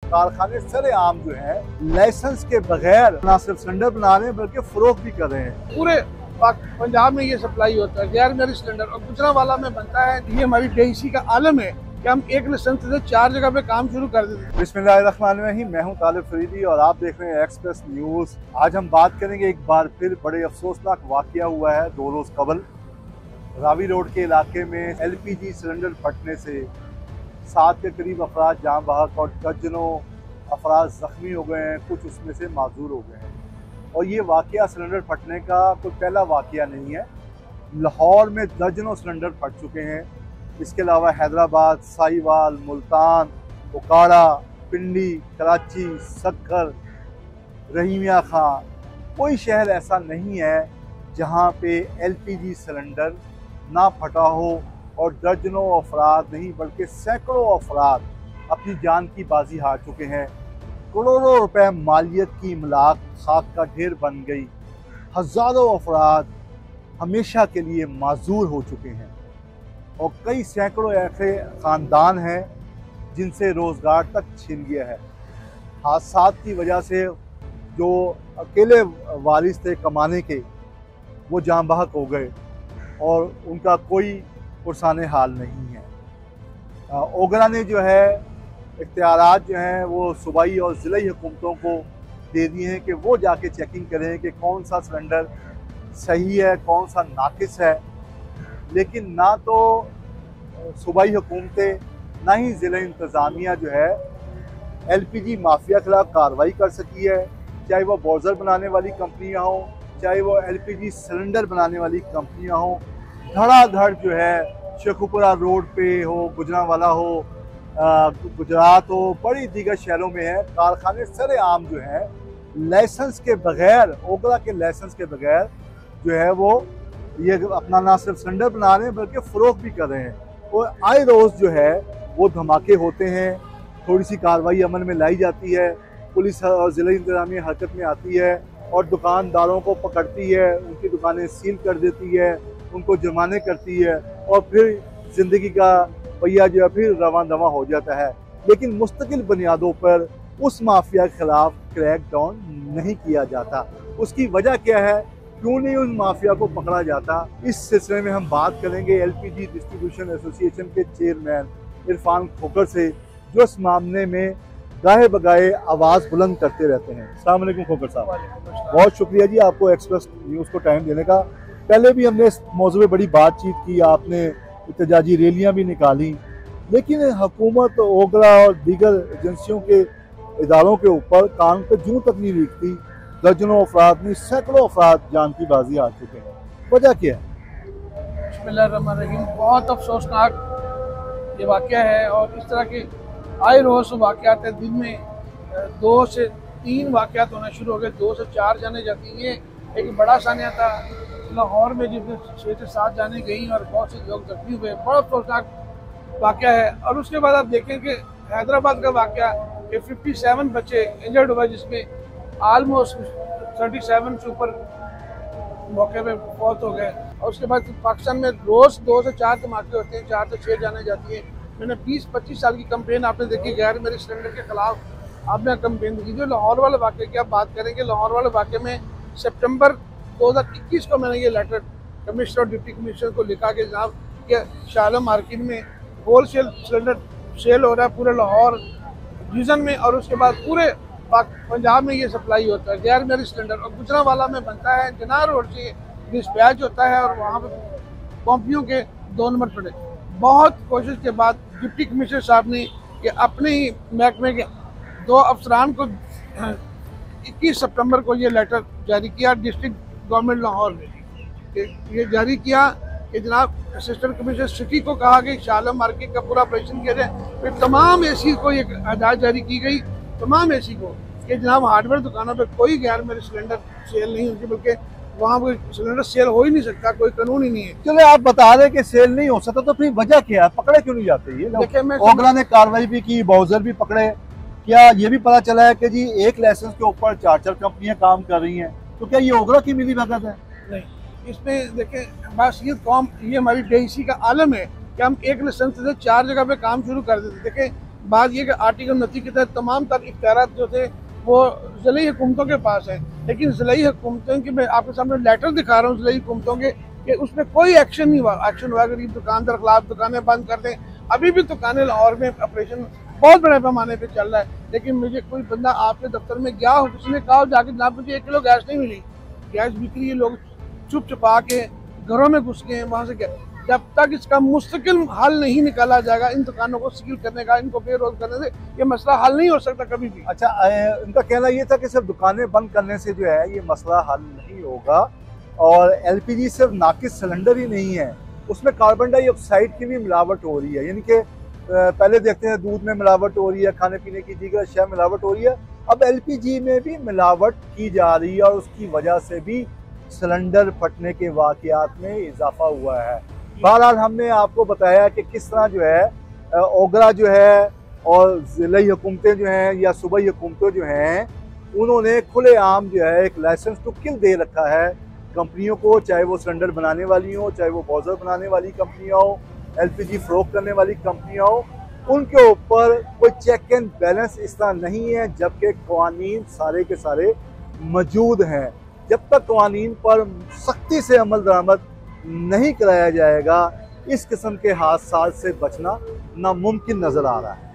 कारखाने सरेआम जो है लाइसेंस के बगैर न सिर्फ सिलेंडर बना रहे हैं बल्कि फरोख्त भी कर रहे हैं। पूरे पंजाब में ये सप्लाई होता है गैर मेरी सिलेंडर, और गुजरांवाला में बनता है। ये हमारी DIC का आलम है कि हम एक लाइसेंस से 4 जगह पे काम शुरू कर देते हैं। बिस्मिल्लाहिर्रहमानिर्रहीम, मैं हूं तालिब फरीदी और आप देख रहे हैं एक्सप्रेस न्यूज़। आज हम बात करेंगे एक बार फिर बड़े अफसोसनाक वाकया हुआ है 2 रोज़ कबल। रावी रोड के इलाके में LPG सिलेंडर फटने से 7 के करीब अफराद जाँ बहक और दर्जनों अफराद ज़ख्मी हो गए हैं, कुछ उसमें से माजूर हो गए हैं। और ये वाकया सिलेंडर फटने का कोई पहला वाकया नहीं है। लाहौर में दर्जनों सिलेंडर फट चुके हैं। इसके अलावा हैदराबाद, साहिवाल, मुल्तान, उकाड़ा, पिंडी, कराची, सक्कर, रहीमिया खां, कोई शहर ऐसा नहीं है जहाँ पे LPG सिलेंडर ना फटा हो और दर्जनों अफराद नहीं बल्कि सैकड़ों अफराद अपनी जान की बाजी हार चुके हैं। करोड़ों रुपए मालियत की इमलाक खाक का ढेर बन गई। हज़ारों अफराद हमेशा के लिए माजूर हो चुके हैं और कई सैकड़ों ऐसे ख़ानदान हैं जिनसे रोज़गार तक छिन गया है। हादसात की वजह से जो अकेले वारिस थे कमाने के, वो जाँ बहक हो गए और उनका कोई पुरसाने हाल नहीं है। ओगरा ने जो है इख्तियारात जो हैं वो सूबाई और ज़िलाई हुकूमतों को दे दिए हैं कि वो जाके चेकिंग करें कि कौन सा सिलेंडर सही है, कौन सा नाकिस है। लेकिन ना तो सूबाई हुकूमतें ना ही ज़िला इंतज़ामिया जो है LPG माफिया खिलाफ कार्रवाई कर सकी है, चाहे वो बॉर्जर बनाने वाली कंपनियां हों, चाहे वो LPG सिलेंडर बनाने वाली कंपनियां हों। धड़ाधड़ जो है शेखुपुरा रोड पे हो, गुजरांवाला हो, गुजरात हो, बड़ी दीगर शहरों में है कारखाने सरेआम जो है लाइसेंस के बगैर, ओगरा के लाइसेंस के बगैर जो है वो ये अपना ना सिर्फ सिलेंडर बना रहे हैं बल्कि फरोख्त भी कर रहे हैं। और आए रोज़ जो है वो धमाके होते हैं, थोड़ी सी कार्रवाई अमल में लाई जाती है, पुलिस और ज़िला इंतज़ामिया हरकत में आती है और दुकानदारों को पकड़ती है, उनकी दुकानें सील कर देती है, उनको जुर्माने करती है और फिर ज़िंदगी का पहिया जो है फिर रवां दवा हो जाता है। लेकिन मुस्तकिल बुनियादों पर उस माफिया के खिलाफ क्रैक डाउन नहीं किया जाता। उसकी वजह क्या है, क्यों नहीं उस माफिया को पकड़ा जाता? इस सिलसिले में हम बात करेंगे LPG डिस्ट्रीब्यूशन एसोसिएशन के चेयरमैन इरफान खोकर से, जो इस मामले में गाहे बगाए आवाज़ बुलंद करते रहते हैं। अस्सलाम वालेकुम खोकर साहब, बहुत शुक्रिया जी आपको एक्सप्रेस न्यूज़ को टाइम देने का। पहले भी हमने इस मौजू में बड़ी बातचीत की, आपने एहतजाजी रैलियाँ भी निकाली, लेकिन हुकूमत, ओगरा और दीगर एजेंसियों के इदारों के ऊपर कान पे जूं तक नहीं लीकती। दर्जनों अफराद नहीं सैकड़ों अफराद जान की बाजी हार चुके हैं। वजह क्या है? बिस्मिल्लाहिर्रहमानिर्रहीम, बहुत अफसोसनाक ये वाक़या है और इस तरह के आए रोज़ वाक़यात हैं। दिन में 2 से 3 वाक़यात होना शुरू हो गए, 2 से 4 जाने जाती हैं। ये एक बड़ा सानिया था लाहौर में जिसमें 6 से 7 जाने गई और बहुत से लोग जख्मी हुए। बड़ा अफसोसनाक वाक़या है। और उसके बाद आप देखें कि हैदराबाद का वाक़या कि 57 बच्चे इंजर्ड हुए, जिसमें आलमोस्ट 37 से ऊपर मौके पे फौत हो गए। और उसके बाद पाकिस्तान में रोज़ 2 से 4 धमाके होते हैं, 4 से 6 जाने जाती है। मैंने 20-25 साल की कंपेन आपने देखी गैर मेरी सिलेंडर के खिलाफ आपने कंपेन की। जो लाहौर वाले वाक़े की आप बात करेंगे, लाहौर वाले वाक़े में सितंबर 2021 को मैंने ये लेटर कमिश्नर और डिप्टी कमिश्नर को लिखा कि जनाब कि शालम मार्केट में होलसेल सिलेंडर सेल हो रहा है पूरे लाहौर रीजन में, और उसके बाद पूरे पंजाब में ये सप्लाई होता है गैर मेरी सिलेंडर। और गुजरांवाला में बनता है, जना रोड से डिस्पैच होता है और वहाँ पे कंपनियों के 2 नंबर पड़े। बहुत कोशिश के बाद डिप्टी कमिश्नर साहब ने कि अपने ही महकमे के 2 अफसरान को 21 सितंबर को ये लेटर जारी किया डिस्ट्रिक्ट गवर्नमेंट लाहौर ने। ये जारी किया कि जनाब असिस्टेंट कमिश्नर सिटी को कहा कि शालम मार्केट का पूरा ऑपरेशन किया जाए। फिर तमाम AC को ये हदायत जारी की गई, तमाम AC को, कि जनाब हार्डवेयर दुकानों पे कोई गैर मेरे सिलेंडर सेल नहीं होती, बल्कि वहाँ कोई सिलेंडर सेल हो ही नहीं सकता, कोई कानून ही नहीं है। चलो आप बता रहे कि सेल नहीं हो सकता, तो फिर वजह क्या है? पकड़े क्यों नहीं जाते? ये देखिए, मैं ओगरा ने कार्रवाई भी की, बॉर्जर भी पकड़े। क्या ये भी पता चला है कि जी एक लाइसेंस के ऊपर 4-4 कंपनियां काम कर रही हैं? तो क्या ये ओगरा की मिली भगत है? नहीं, इसमें देखें बस ये कॉम, ये हमारी DIC का आलम है कि हम एक लाइसेंस से 4 जगह पे काम शुरू कर देते। देखें बात यह कि आर्टिकल 29 के तहत तमाम तर इख्तियारात जो थे वो ज़िली हुकूमतों के पास है, लेकिन ज़िली हुकूमतों की मैं आपके सामने लेटर दिखा रहा हूँ ज़िली हुकूमतों के कि उसमें कोई एक्शन नहीं हुआ। एक्शन हुआ गरीब दुकानदार खिलाफ दुकानें बंद कर दें। अभी भी दुकानें लाहौर में ऑपरेशन बहुत बड़े पैमाने पे चल रहा है, लेकिन मुझे कोई बंदा आपके दफ्तर में गया हो, किसी ने कहा जाके जनाब मुझे 1 किलो गैस नहीं मिली, गैस बिक रही है, लोग चुप चुपा के घरों में घुस गए वहाँ से क्या। जब तक इसका मुस्तकिल हल नहीं निकाला जाएगा, इन दुकानों को सील करने का, इनको बेरोज करने से ये मसला हल नहीं हो सकता कभी भी। अच्छा, इनका कहना ये था कि सिर्फ दुकानें बंद करने से जो है ये मसला हल नहीं होगा, और एलपीजी सिर्फ नाकिस सिलेंडर ही नहीं है, उसमें कार्बन डाइऑक्साइड की भी मिलावट हो रही है। यानी कि पहले देखते हैं दूध में मिलावट हो रही है, खाने पीने की दीगर अशिया मिलावट हो रही है, अब एलपीजी में भी मिलावट की जा रही है और उसकी वजह से भी सिलेंडर फटने के वाकयात में इजाफा हुआ है। बहरहाल हमने आपको बताया कि किस तरह जो है ओगरा जो है और ज़िली हुकूमतें जो हैं या सूबाई हुकूमतें जो हैं उन्होंने खुलेआम जो है एक लाइसेंस टू किल दे रखा है कंपनियों को, चाहे वो सिलेंडर बनाने वाली हो, चाहे वो बॉजर बनाने वाली कंपनियाँ हो, एलपीजी फरोख्त करने वाली कंपनियाँ हो, उनके ऊपर कोई चेक एंड बैलेंस इस तरह नहीं है, जबकि कवानीन सारे के सारे मौजूद हैं। जब तक कवानीन पर सख्ती से अमल दरामद नहीं कराया जाएगा, इस किस्म के हादसा से बचना नामुमकिन नज़र आ रहा है।